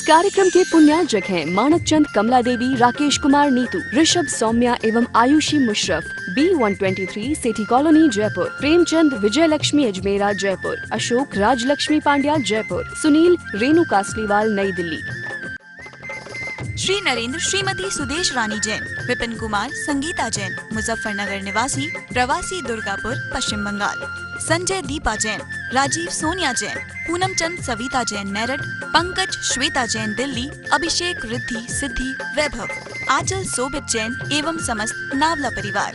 कार्यक्रम के पुण्यार्जक हैं मानक चंद, कमला देवी, राकेश कुमार नीतू, ऋषभ सौम्या एवं आयुषी मुशरफ, B123 सेठी कॉलोनी जयपुर, प्रेमचंद विजय लक्ष्मी अजमेरा जयपुर, अशोक राजलक्ष्मी पांड्या जयपुर, सुनील रेणु कासलीवाल नई दिल्ली। श्री नरेंद्र श्रीमती सुदेश रानी जैन, विपिन कुमार संगीता जैन, मुजफ्फरनगर निवासी, प्रवासी दुर्गापुर पश्चिम बंगाल, संजय दीपा जैन, राजीव सोनिया जैन, पूनम चंद सविता जैन मेरठ, पंकज श्वेता जैन दिल्ली, अभिषेक रिद्धि सिद्धि वैभव, आंचल सोबित जैन एवं समस्त नावला परिवार।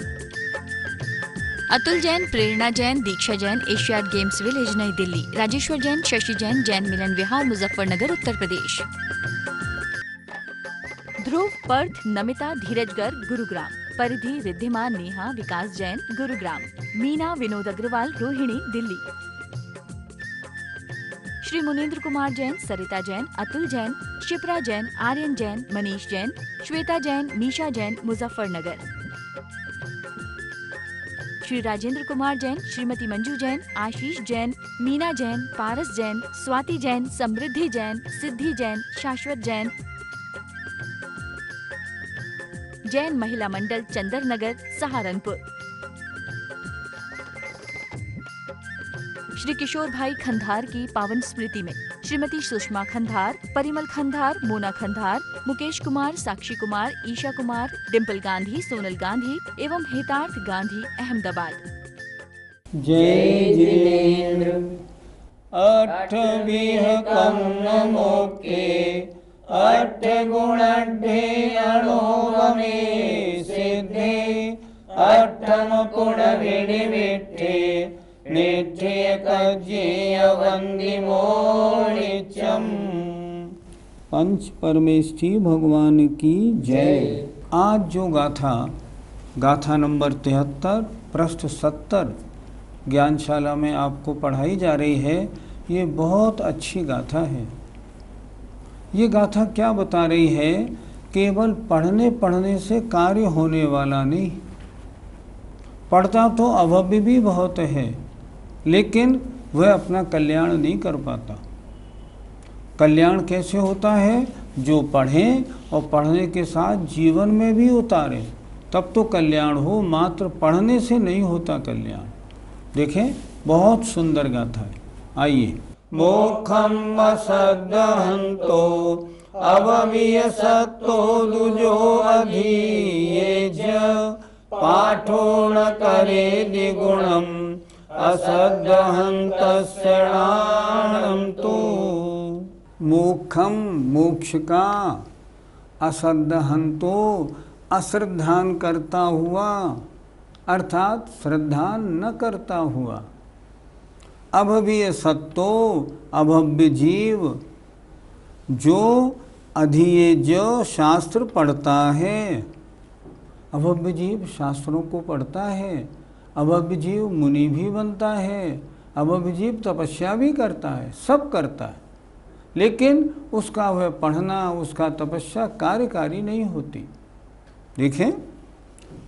अतुल जैन, प्रेरणा जैन, दीक्षा जैन, एशियाड गेम्स विलेज नई दिल्ली, राजेश्वर जैन, शशि जैन, जैन मिलन विहार मुजफ्फरनगर उत्तर प्रदेश। ध्रुव, पर्थ, नमिता, धीरज गर्ग गुरुग्राम, परिधि, रिद्धिमा, नेहा, विकास जैन गुरुग्राम, मीना, विनोद अग्रवाल, रोहिणी दिल्ली। श्री मुनेन्द्र कुमार जैन, सरिता जैन, अतुल जैन, शिप्रा जैन, आर्यन जैन, मनीष जैन, श्वेता जैन, मीशा जैन मुजफ्फरनगर। श्री राजेंद्र कुमार जैन, श्रीमती मंजू जैन, आशीष जैन, मीना जैन, पारस जैन, स्वाति जैन, समृद्धि जैन, सिद्धि जैन, शाश्वत जैन, जैन महिला मंडल चंदर नगर सहारनपुर। श्री किशोर भाई खंधार की पावन स्मृति में श्रीमती सुषमा खंधार, परिमल खंधार, मोना खंधार, मुकेश कुमार, साक्षी कुमार, ईशा कुमार, डिम्पल गांधी, सोनल गांधी एवं हेतार्थ गांधी अहमदाबाद। जय जिनेन्द्र अष्टविह कन्नमोके अष्ट गुणढ्ये अणोवमे सिद्धे अष्टम पुण्यविनिविष्टे निष्ठे कज्जेय वंदिमो नित्यम। पंच परमेष्ठी भगवान की जय। आज जो गाथा नंबर 73 पृष्ठ 70 ज्ञानशाला में आपको पढ़ाई जा रही है, ये बहुत अच्छी गाथा है। ये गाथा क्या बता रही है? केवल पढ़ने से कार्य होने वाला नहीं। पढ़ता तो अभव्य भी बहुत है, लेकिन वह अपना कल्याण नहीं कर पाता। कल्याण कैसे होता है? जो पढ़ें और पढ़ने के साथ जीवन में भी उतारें, तब तो कल्याण हो। मात्र पढ़ने से नहीं होता कल्याण। देखें, बहुत सुंदर गाथा है। आइए। मोक्षम असदहंतो अवमियसतो दुजो अधीयेज पाठो न करे द्विगुणम असदहंतस्यणाणम तो। मोक्षम, मोक्ष का, असदहंतो, अश्रद्धान करता हुआ, अर्थात श्रद्धा न करता हुआ, अभव्य सत्तो, अभव्य जीव, जो अधीये जो शास्त्र पढ़ता है। अभव्य जीव शास्त्रों को पढ़ता है। अभव्य जीव मुनि भी बनता है। अभव्य जीव तपस्या भी करता है, सब करता है, लेकिन उसका वह पढ़ना, उसका तपस्या कार्यकारी नहीं होती। देखें,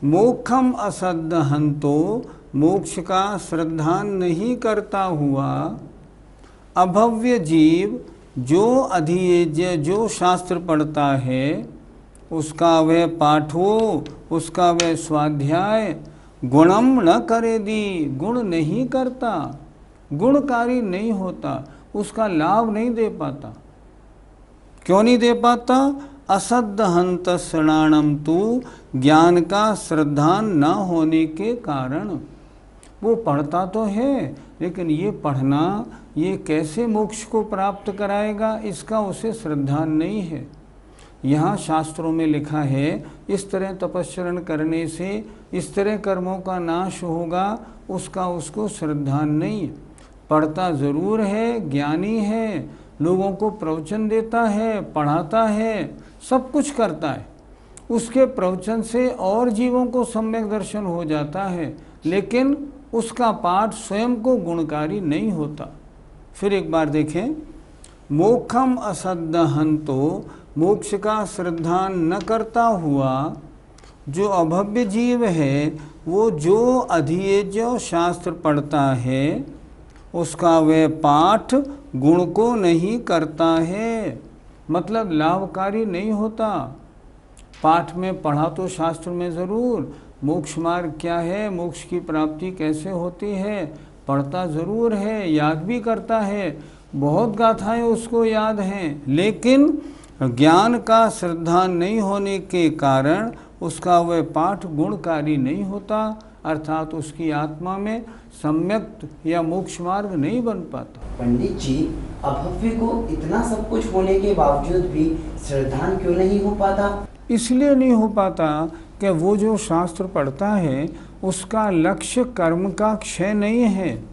मोक्षम असदहंतो, मोक्ष का श्रद्धा नहीं करता हुआ, अभव्य जीव, जो अधीये जो शास्त्र पढ़ता है, उसका वह पाठो, उसका वह स्वाध्याय, गुणम न करे दी, गुण नहीं करता, गुणकारी नहीं होता, उसका लाभ नहीं दे पाता। क्यों नहीं दे पाता? असदहंत शरणाणम तू, ज्ञान का श्रद्धा न होने के कारण। वो पढ़ता तो है, लेकिन ये पढ़ना, ये कैसे मोक्ष को प्राप्त कराएगा, इसका उसे श्रद्धा नहीं है। यहाँ शास्त्रों में लिखा है, इस तरह तपस्चरण करने से इस तरह कर्मों का नाश होगा, उसका उसको श्रद्धा नहीं। पढ़ता ज़रूर है, ज्ञानी है, लोगों को प्रवचन देता है, पढ़ाता है, सब कुछ करता है, उसके प्रवचन से और जीवों को सम्यक दर्शन हो जाता है, लेकिन उसका पाठ स्वयं को गुणकारी नहीं होता। फिर एक बार देखें, मोक्षम असदहंतो, मोक्ष का श्रद्धा न करता हुआ जो अभव्य जीव है, वो जो अधीये जो शास्त्र पढ़ता है, उसका वह पाठ गुण को नहीं करता है। मतलब लाभकारी नहीं होता। पाठ में पढ़ा तो शास्त्र में ज़रूर, मोक्ष मार्ग क्या है, मोक्ष की प्राप्ति कैसे होती है, पढ़ता ज़रूर है, याद भी करता है, बहुत गाथाएं उसको याद हैं, लेकिन ज्ञान का श्रद्धा नहीं होने के कारण उसका वह पाठ गुणकारी नहीं होता, अर्थात उसकी आत्मा में सम्यक या मोक्ष मार्ग नहीं बन पाता। पंडित जी, अभव्य को इतना सब कुछ होने के बावजूद भी श्रद्धान क्यों नहीं हो पाता? इसलिए नहीं हो पाता कि वो जो शास्त्र पढ़ता है उसका लक्ष्य कर्म का क्षय नहीं है,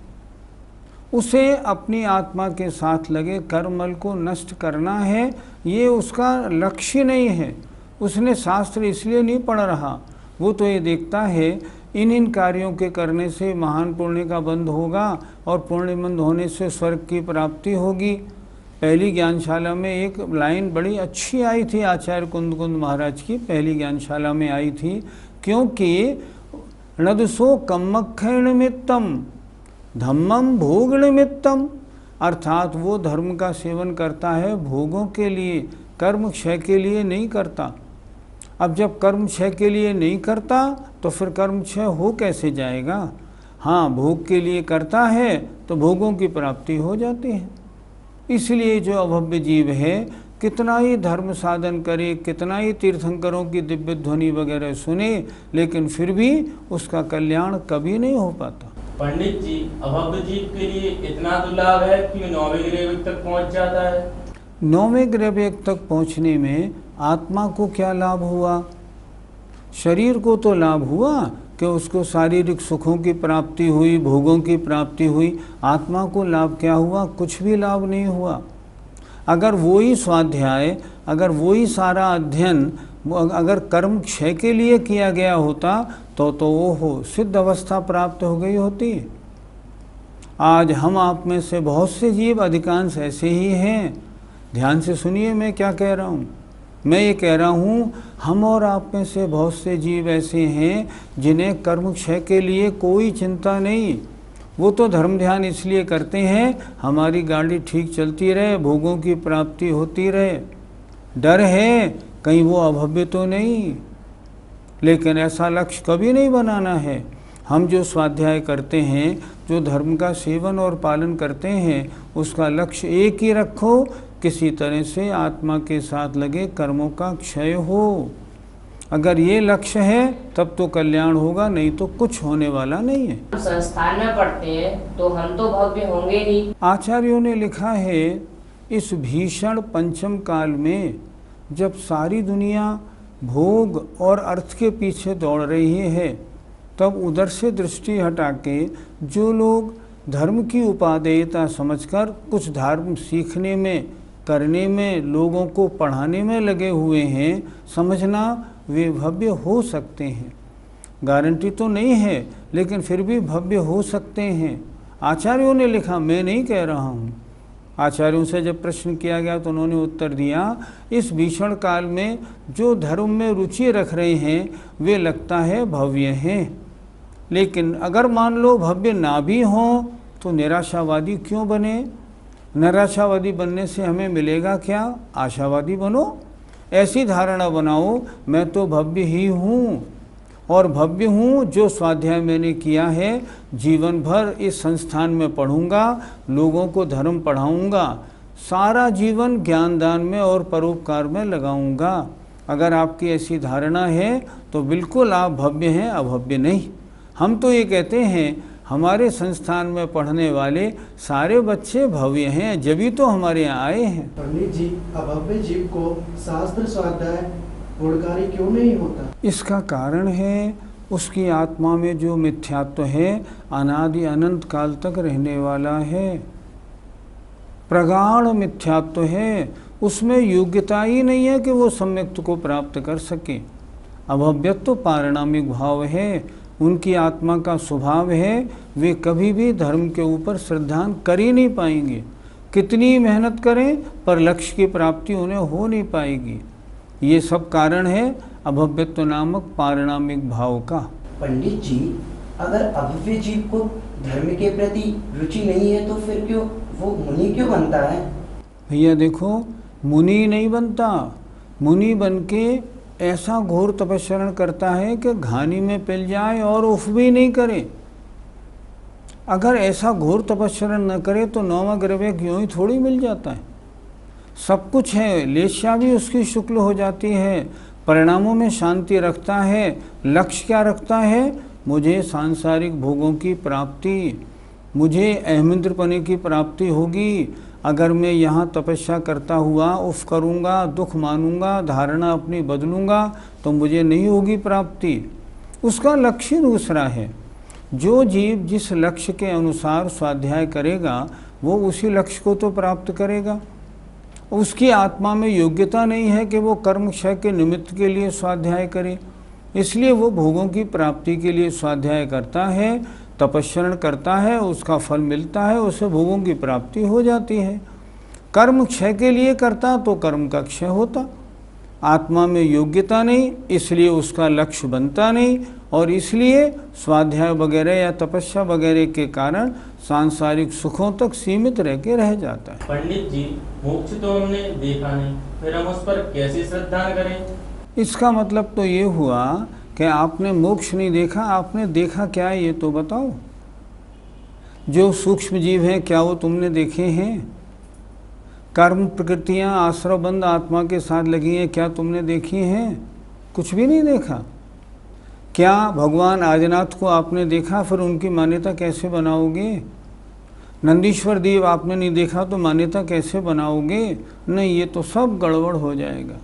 उसे अपनी आत्मा के साथ लगे कर्मल को नष्ट करना है, ये उसका लक्ष्य नहीं है। उसने शास्त्र इसलिए नहीं पढ़ रहा, वो तो ये देखता है इन कार्यों के करने से महान पुण्य का बंध होगा और पुण्य बंध होने से स्वर्ग की प्राप्ति होगी। पहली ज्ञानशाला में एक लाइन बड़ी अच्छी आई थी, आचार्य कुंद महाराज की पहली ज्ञानशाला में आई थी, क्योंकि नदसो कम्मख्य निमित्तम धम्मम भोग निमित्तम, अर्थात वो धर्म का सेवन करता है भोगों के लिए, कर्म क्षय के लिए नहीं करता। अब जब कर्म क्षय के लिए नहीं करता तो फिर कर्म क्षय हो कैसे जाएगा? हाँ, भोग के लिए करता है तो भोगों की प्राप्ति हो जाती है। इसलिए जो अभव्य जीव है कितना ही धर्म साधन करे, कितना ही तीर्थंकरों की दिव्य ध्वनि वगैरह सुने, लेकिन फिर भी उसका कल्याण कभी नहीं हो पाता। पंडित जी, अभव्य जीव के लिए इतना दुर्लभ है कि 9वें ग्रह तक पहुंच जाता है। 9वें ग्रह तक पहुंचने में आत्मा को क्या लाभ हुआ? शरीर को तो लाभ हुआ कि उसको शारीरिक सुखों की प्राप्ति हुई, भोगों की प्राप्ति हुई। आत्मा को लाभ क्या हुआ? कुछ भी लाभ नहीं हुआ। अगर वही स्वाध्याय, अगर वही सारा अध्ययन अगर कर्म क्षय के लिए किया गया होता तो वो हो सिद्ध अवस्था प्राप्त हो गई होती। आज हम आप में से बहुत से जीव, अधिकांश ऐसे ही हैं। ध्यान से सुनिए मैं क्या कह रहा हूँ। मैं ये कह रहा हूँ हम और आप में से बहुत से जीव ऐसे हैं जिन्हें कर्म क्षय के लिए कोई चिंता नहीं। वो तो धर्म ध्यान इसलिए करते हैं हमारी गाड़ी ठीक चलती रहे, भोगों की प्राप्ति होती रहे। डर है कहीं वो अभव्य तो नहीं, लेकिन ऐसा लक्ष्य कभी नहीं बनाना है। हम जो स्वाध्याय करते हैं, जो धर्म का सेवन और पालन करते हैं, उसका लक्ष्य एक ही रखो, किसी तरह से आत्मा के साथ लगे कर्मों का क्षय हो। अगर ये लक्ष्य है तब तो कल्याण होगा, नहीं तो कुछ होने वाला नहीं है। संस्थान में पढ़ते हैं तो हम तो भव्य होंगे नहीं। आचार्यों ने लिखा है इस भीषण पंचम काल में जब सारी दुनिया भोग और अर्थ के पीछे दौड़ रही है, तब उधर से दृष्टि हटा के जो लोग धर्म की उपादेयता समझकर कुछ धर्म सीखने में, करने में, लोगों को पढ़ाने में लगे हुए हैं, समझना वे भव्य हो सकते हैं। गारंटी तो नहीं है, लेकिन फिर भी भव्य हो सकते हैं। आचार्यों ने लिखा, मैं नहीं कह रहा हूँ। आचार्यों से जब प्रश्न किया गया तो उन्होंने उत्तर दिया, इस भीषण काल में जो धर्म में रुचि रख रहे हैं वे लगता है भव्य हैं, लेकिन अगर मान लो भव्य ना भी हों तो निराशावादी क्यों बने? निराशावादी बनने से हमें मिलेगा क्या? आशावादी बनो। ऐसी धारणा बनाओ मैं तो भव्य ही हूँ और भव्य हूँ। जो स्वाध्याय मैंने किया है जीवन भर इस संस्थान में पढ़ूंगा, लोगों को धर्म पढ़ाऊंगा, सारा जीवन ज्ञान दान में और परोपकार में लगाऊंगा। अगर आपकी ऐसी धारणा है तो बिल्कुल आप भव्य हैं, अभव्य नहीं। हम तो ये कहते हैं हमारे संस्थान में पढ़ने वाले सारे बच्चे भव्य हैं, जभी तो हमारे यहाँ आए हैं। पंडित जी, अभव्य जीव को शास्त्र स्वाध्याय गुणकारी क्यों नहीं होता? इसका कारण है उसकी आत्मा में जो मिथ्यात्व है अनादि अनंत काल तक रहने वाला है, प्रगाढ़ मिथ्यात्व है। उसमें योग्यता ही नहीं है कि वो सम्यक्त को प्राप्त कर सके। अभव्यत्व पारिणामिक भाव है, उनकी आत्मा का स्वभाव है, वे कभी भी धर्म के ऊपर श्रद्धान कर ही नहीं पाएंगे। कितनी मेहनत करें पर लक्ष्य की प्राप्ति उन्हें हो नहीं पाएगी। ये सब कारण है अभव्यत्व नामक पारिणामिक भाव का। पंडित जी, अगर अभव्य जीव को धर्म के प्रति रुचि नहीं है तो फिर क्यों वो मुनि क्यों बनता है? भैया देखो, मुनि नहीं बनता। मुनि बन के ऐसा घोर तपस्या करता है कि घानी में पिल जाए और उफ भी नहीं करे। अगर ऐसा घोर तपस्या न करे तो नौवां ग्रह यूं ही थोड़ी मिल जाता है। सब कुछ है, लेस्या भी उसकी शुक्ल हो जाती है, परिणामों में शांति रखता है। लक्ष्य क्या रखता है? मुझे सांसारिक भोगों की प्राप्ति, मुझे अहमिंद्रपने की प्राप्ति होगी अगर मैं यहाँ तपस्या करता हुआ उफ करूँगा, दुख मानूंगा, धारणा अपनी बदलूँगा तो मुझे नहीं होगी प्राप्ति। उसका लक्ष्य दूसरा है। जो जीव जिस लक्ष्य के अनुसार स्वाध्याय करेगा वो उसी लक्ष्य को तो प्राप्त करेगा। उसकी आत्मा में योग्यता नहीं है कि वो कर्म क्षय के निमित्त के लिए स्वाध्याय करे, इसलिए वो भोगों की प्राप्ति के लिए स्वाध्याय करता है, तपस्या करता है, उसका फल मिलता है, उसे भोगों की प्राप्ति हो जाती है। कर्म क्षय के लिए करता तो कर्म का क्षय होता। आत्मा में योग्यता नहीं, इसलिए उसका लक्ष्य बनता नहीं और इसलिए स्वाध्याय वगैरह या तपस्या वगैरह के कारण सांसारिक सुखों तक सीमित रह के रह जाता है। पंडित जी, मोक्ष तो हमने देखा नहीं, फिर हम उस पर कैसे श्रद्धा करें? इसका मतलब तो ये हुआ कि आपने मोक्ष नहीं देखा, आपने देखा क्या है ये तो बताओ। जो सूक्ष्म जीव हैं क्या वो तुमने देखे हैं? कर्म प्रकृतियाँ आश्रवबंद आत्मा के साथ लगी हैं क्या तुमने देखी हैं? कुछ भी नहीं देखा। क्या भगवान आदिनाथ को आपने देखा? फिर उनकी मान्यता कैसे बनाओगे? नंदीश्वर देव आपने नहीं देखा तो मान्यता कैसे बनाओगे? नहीं, ये तो सब गड़बड़ हो जाएगा।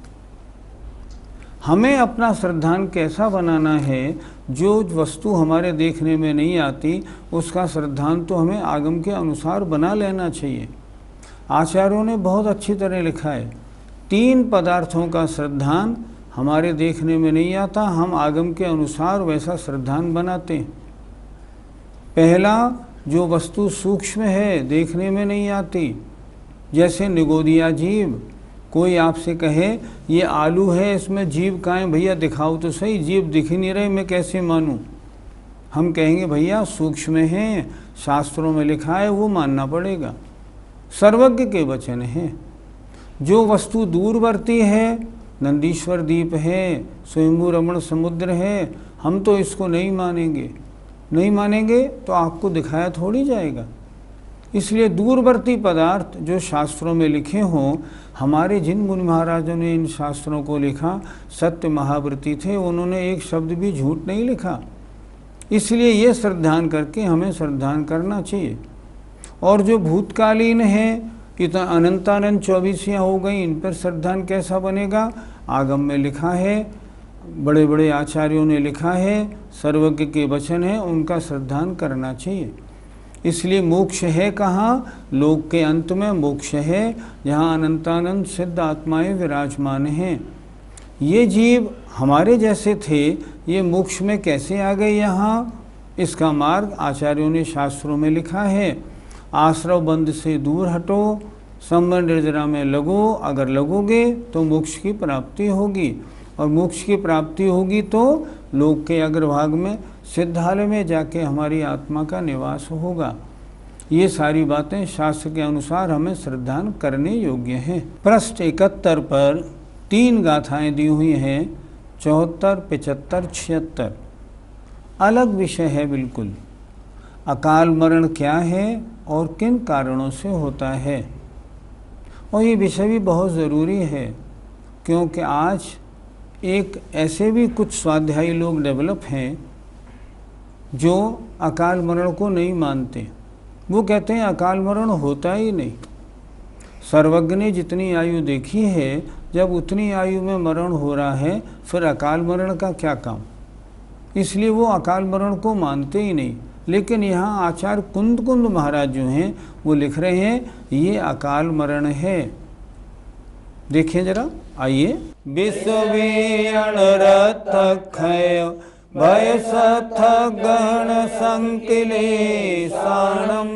हमें अपना श्रद्धान कैसा बनाना है? जो वस्तु हमारे देखने में नहीं आती उसका श्रद्धान तो हमें आगम के अनुसार बना लेना चाहिए। आचार्यों ने बहुत अच्छी तरह लिखा है, 3 पदार्थों का श्रद्धान हमारे देखने में नहीं आता, हम आगम के अनुसार वैसा श्रद्धान बनाते हैं। पहला, जो वस्तु सूक्ष्म है, देखने में नहीं आती, जैसे निगोदिया जीव। कोई आपसे कहे ये आलू है, इसमें जीव कहाँ है? भैया दिखाओ तो सही, जीव दिख ही नहीं रहे, मैं कैसे मानूं? हम कहेंगे भैया सूक्ष्म हैं, शास्त्रों में लिखा है, वो मानना पड़ेगा। सर्वज्ञ के वचन हैं। जो वस्तु दूरवर्ती है, नंदीश्वर द्वीप है, स्वयंभू रमण समुद्र है, हम तो इसको नहीं मानेंगे। नहीं मानेंगे तो आपको दिखाया थोड़ी जाएगा। इसलिए दूरवर्ती पदार्थ जो शास्त्रों में लिखे हों, हमारे जिन मुनि महाराजों ने इन शास्त्रों को लिखा सत्य महाव्रती थे, उन्होंने एक शब्द भी झूठ नहीं लिखा। इसलिए ये श्रद्धान करके हमें श्रद्धान करना चाहिए। और जो भूतकालीन हैं, इतना अनंतानंद 24 हो गई, इन पर श्रद्धान कैसा बनेगा? आगम में लिखा है, बड़े बड़े आचार्यों ने लिखा है, सर्वज्ञ के वचन है, उनका श्रद्धान करना चाहिए। इसलिए मोक्ष है कहाँ? लोक के अंत में मोक्ष है, जहाँ अनंतानंद सिद्ध आत्माएं विराजमान हैं। ये जीव हमारे जैसे थे, ये मोक्ष में कैसे आ गए यहाँ? इसका मार्ग आचार्यों ने शास्त्रों में लिखा है। आश्रव बंध से दूर हटो, संबंध निर्जरा में लगो, अगर लगोगे तो मोक्ष की प्राप्ति होगी, और मोक्ष की प्राप्ति होगी तो लोक के अग्रभाग में सिद्धालय में जाके हमारी आत्मा का निवास होगा। ये सारी बातें शास्त्र के अनुसार हमें श्रद्धान करने योग्य हैं। पृष्ठ 71 पर 3 गाथाएं दी हुई हैं, 74, 75, 76। अलग विषय है बिल्कुल। अकाल मरण क्या है और किन कारणों से होता है, और ये विषय भी बहुत ज़रूरी है, क्योंकि आज एक ऐसे भी कुछ स्वाध्यायी लोग डेवलप हैं जो अकाल मरण को नहीं मानते। वो कहते हैं अकाल मरण होता ही नहीं। सर्वज्ञ ने जितनी आयु देखी है, जब उतनी आयु में मरण हो रहा है, फिर अकाल मरण का क्या काम? इसलिए वो अकाल मरण को मानते ही नहीं। लेकिन यहाँ आचार्य कुंद महाराज जो हैं वो लिख रहे हैं ये अकाल मरण है। देखिए जरा, आइए। विश्ववीण रथ क्षय भय सथ गहन संकिले साणम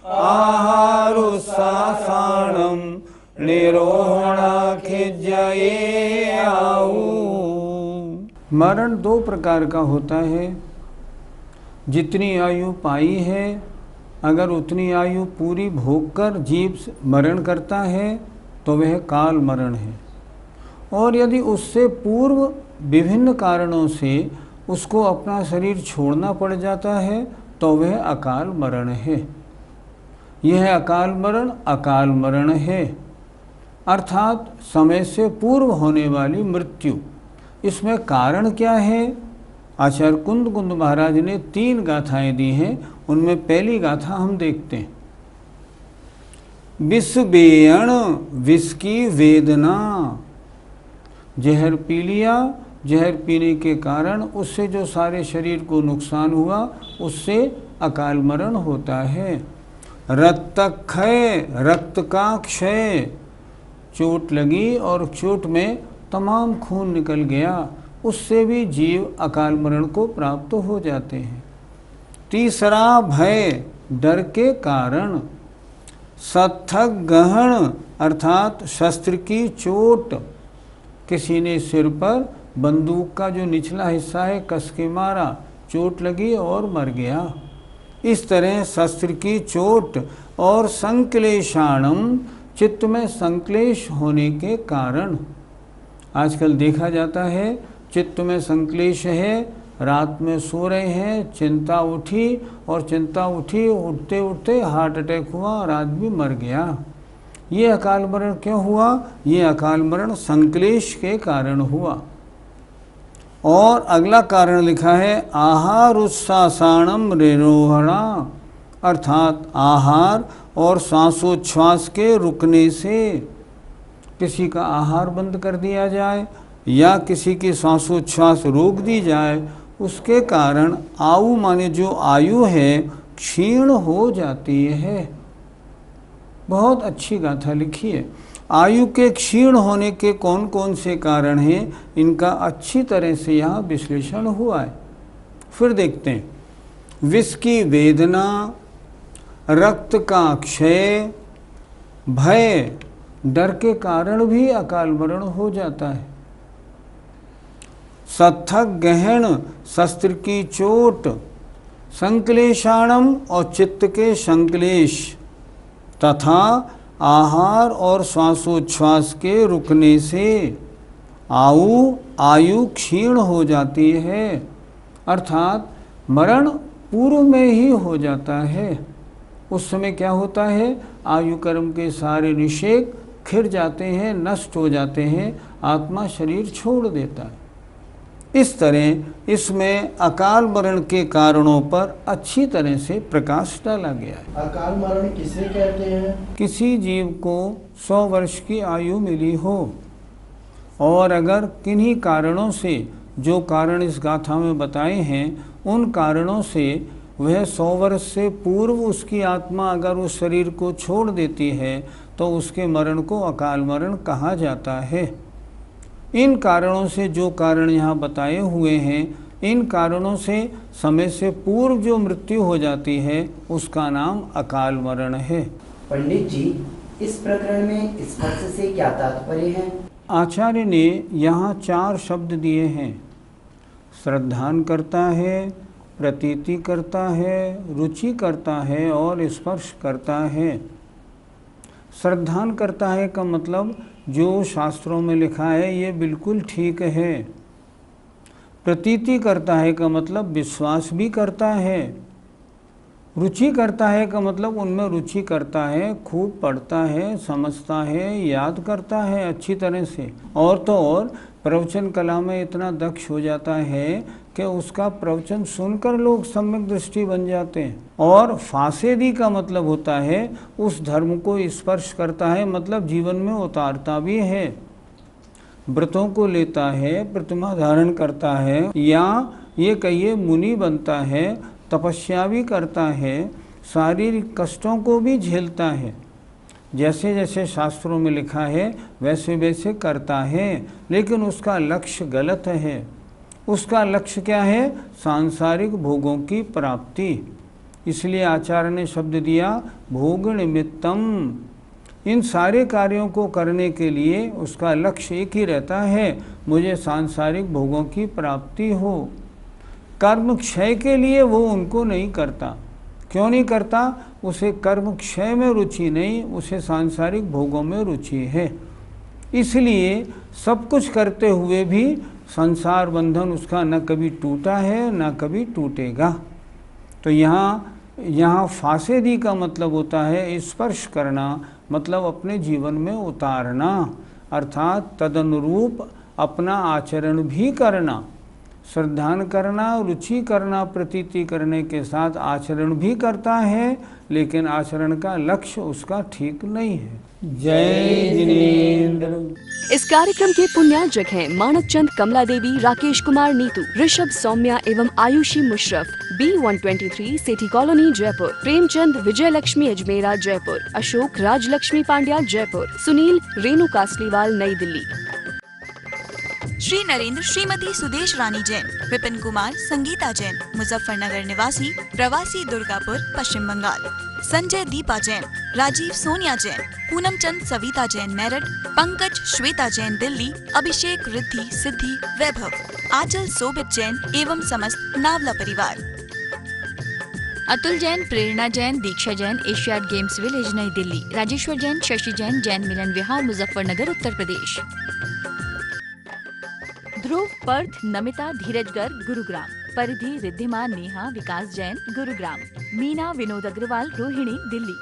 आहारु सासाणम निरोहण खिजये आऊ। मरण 2 प्रकार का होता है। जितनी आयु पाई है, अगर उतनी आयु पूरी भोग कर जीव मरण करता है तो वह काल मरण है। और यदि उससे पूर्व विभिन्न कारणों से उसको अपना शरीर छोड़ना पड़ जाता है तो वह अकाल मरण है। यह अकाल मरण है, अर्थात समय से पूर्व होने वाली मृत्यु। इसमें कारण क्या है? आचार्य कुंद महाराज ने 3 गाथाएं दी हैं। उनमें पहली गाथा हम देखते हैं। विष बेयण, विष की वेदना। जहर पी लिया, जहर पीने के कारण उससे जो सारे शरीर को नुकसान हुआ, उससे अकाल मरण होता है। रक्तक्षय, रक्त का क्षय। चोट लगी और चोट में तमाम खून निकल गया, उससे भी जीव अकाल मरण को प्राप्त हो जाते हैं। तीसरा भय, डर के कारण। सत्थक गहन, अर्थात शस्त्र की चोट। किसी ने सिर पर बंदूक का जो निचला हिस्सा है कस के मारा, चोट लगी और मर गया। इस तरह शस्त्र की चोट। और संक्लेशाणम, चित्त में संक्लेश होने के कारण। आजकल देखा जाता है चित्त में संक्लेश है, रात में सो रहे हैं, चिंता उठी और चिंता उठी, उठते उठते हार्ट अटैक हुआ और आदमी मर गया। ये अकाल मरण क्यों हुआ? ये अकाल मरण संक्लेश के कारण हुआ। और अगला कारण लिखा है आहार उत्सासाणम रेरोहणा, अर्थात आहार और सांसोच्छ्वास के रुकने से। किसी का आहार बंद कर दिया जाए या किसी की सांसोच्छ्वास रोक दी जाए, उसके कारण आयु माने जो आयु है क्षीण हो जाती है। बहुत अच्छी गाथा लिखी है। आयु के क्षीण होने के कौन कौन से कारण हैं, इनका अच्छी तरह से यहाँ विश्लेषण हुआ है। फिर देखते हैं। विष की वेदना, रक्त का क्षय, भय, डर के कारण भी अकाल मरण हो जाता है। सत्थक गहन, शस्त्र की चोट। संक्लेशाणम, और चित्त के संक्लेश, तथा आहार और श्वासोच्छ्वास के रुकने से आयु क्षीण हो जाती है, अर्थात मरण पूर्व में ही हो जाता है। उस समय क्या होता है? आयु कर्म के सारे निषेक खिर जाते हैं, नष्ट हो जाते हैं, आत्मा शरीर छोड़ देता है। इस तरह इसमें अकाल मरण के कारणों पर अच्छी तरह से प्रकाश डाला गया है। अकाल मरण किसे कहते हैं? किसी जीव को 100 वर्ष की आयु मिली हो और अगर किन्हीं कारणों से, जो कारण इस गाथा में बताए हैं, उन कारणों से वह 100 वर्ष से पूर्व उसकी आत्मा अगर उस शरीर को छोड़ देती है तो उसके मरण को अकाल मरण कहा जाता है। इन कारणों से, जो कारण यहाँ बताए हुए हैं, इन कारणों से समय से पूर्व जो मृत्यु हो जाती है उसका नाम अकाल मरण है। पंडित जी, इस प्रकरण में स्पर्श से क्या तात्पर्य है? आचार्य ने यहाँ 4 शब्द दिए हैं। श्रद्धान करता है, प्रतीति करता है, रुचि करता है और स्पर्श करता है। श्रद्धान करता है का मतलब जो शास्त्रों में लिखा है ये बिल्कुल ठीक है। प्रतीति करता है का मतलब विश्वास भी करता है। रुचि करता है का मतलब उनमें रुचि करता है, खूब पढ़ता है, समझता है, याद करता है अच्छी तरह से। और तो और प्रवचन कला में इतना दक्ष हो जाता है कि उसका प्रवचन सुनकर लोग सम्यक दृष्टि बन जाते हैं। और फासेदी का मतलब होता है उस धर्म को स्पर्श करता है, मतलब जीवन में उतारता भी है। व्रतों को लेता है, प्रतिमा धारण करता है, या ये कहिए मुनि बनता है, तपस्या भी करता है, शारीरिक कष्टों को भी झेलता है। जैसे जैसे शास्त्रों में लिखा है वैसे वैसे करता है, लेकिन उसका लक्ष्य गलत है। उसका लक्ष्य क्या है? सांसारिक भोगों की प्राप्ति। इसलिए आचार्य ने शब्द दिया भोग निमित्तम। इन सारे कार्यों को करने के लिए उसका लक्ष्य एक ही रहता है, मुझे सांसारिक भोगों की प्राप्ति हो। कर्म क्षय के लिए वो उनको नहीं करता, क्यों नहीं करता? उसे कर्म क्षय में रुचि नहीं, उसे सांसारिक भोगों में रुचि है। इसलिए सब कुछ करते हुए भी संसार बंधन उसका न कभी टूटा है न कभी टूटेगा। तो यहाँ फासेदी का मतलब होता है स्पर्श करना, मतलब अपने जीवन में उतारना, अर्थात तदनुरूप अपना आचरण भी करना। श्रद्धान करना, रुचि करना, प्रतीति करने के साथ आचरण भी करता है, लेकिन आचरण का लक्ष्य उसका ठीक नहीं है। जय जिनेंद्र। इस कार्यक्रम के पुण्यार्जक हैं मानक चंद, कमला देवी, राकेश कुमार नीतू, ऋषभ सौम्या एवं आयुषी मुशर्रफ, B123 सेठी कॉलोनी जयपुर, प्रेमचंद विजय लक्ष्मी अजमेरा जयपुर, अशोक राजलक्ष्मी पांड्या जयपुर, सुनील रेणु कासलीवाल नई दिल्ली। श्री नरेंद्र श्रीमती सुदेश रानी जैन, विपिन कुमार संगीता जैन, मुजफ्फरनगर निवासी, प्रवासी दुर्गापुर पश्चिम बंगाल। संजय दीपा जैन, राजीव सोनिया जैन, पूनम चंद सविता जैन मेरठ, पंकज श्वेता जैन दिल्ली, अभिषेक रिद्धि सिद्धि वैभव, आंचल सोबित जैन एवं समस्त नावला परिवार। अतुल जैन, प्रेरणा जैन, दीक्षा जैन, एशियाड गेम्स विलेज नई दिल्ली, राजेश्वर जैन, शशि जैन, जैन मिलन विहार मुजफ्फरनगर उत्तर प्रदेश। ध्रुव, पर्थ, नमिता, धीरज गर्ग गुरुग्राम, परिधि, रिद्धिमा, नेहा, विकास जैन गुरुग्राम, मीना, विनोद अग्रवाल, रोहिणी दिल्ली।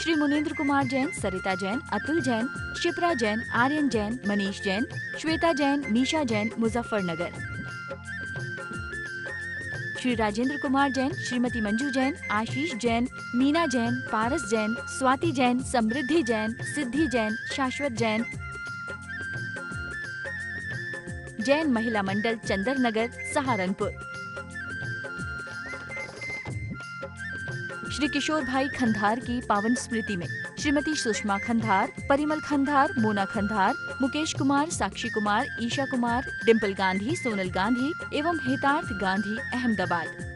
श्री मुनीन्द्र कुमार जैन, सरिता जैन, अतुल जैन, शिप्रा जैन, आर्यन जैन, मनीष जैन, श्वेता जैन, निशा जैन मुजफ्फरनगर। श्री राजेंद्र कुमार जैन, श्रीमती मंजू जैन, आशीष जैन, मीना जैन, पारस जैन, स्वाति जैन, समृद्धि जैन, सिद्धि जैन, शाश्वत जैन, जैन महिला मंडल चंदर नगर सहारनपुर। श्री किशोर भाई खंधार की पावन स्मृति में श्रीमती सुषमा खंधार, परिमल खंधार, मोना खंधार, मुकेश कुमार, साक्षी कुमार, ईशा कुमार, डिम्पल गांधी, सोनल गांधी एवं हेतार्थ गांधी अहमदाबाद।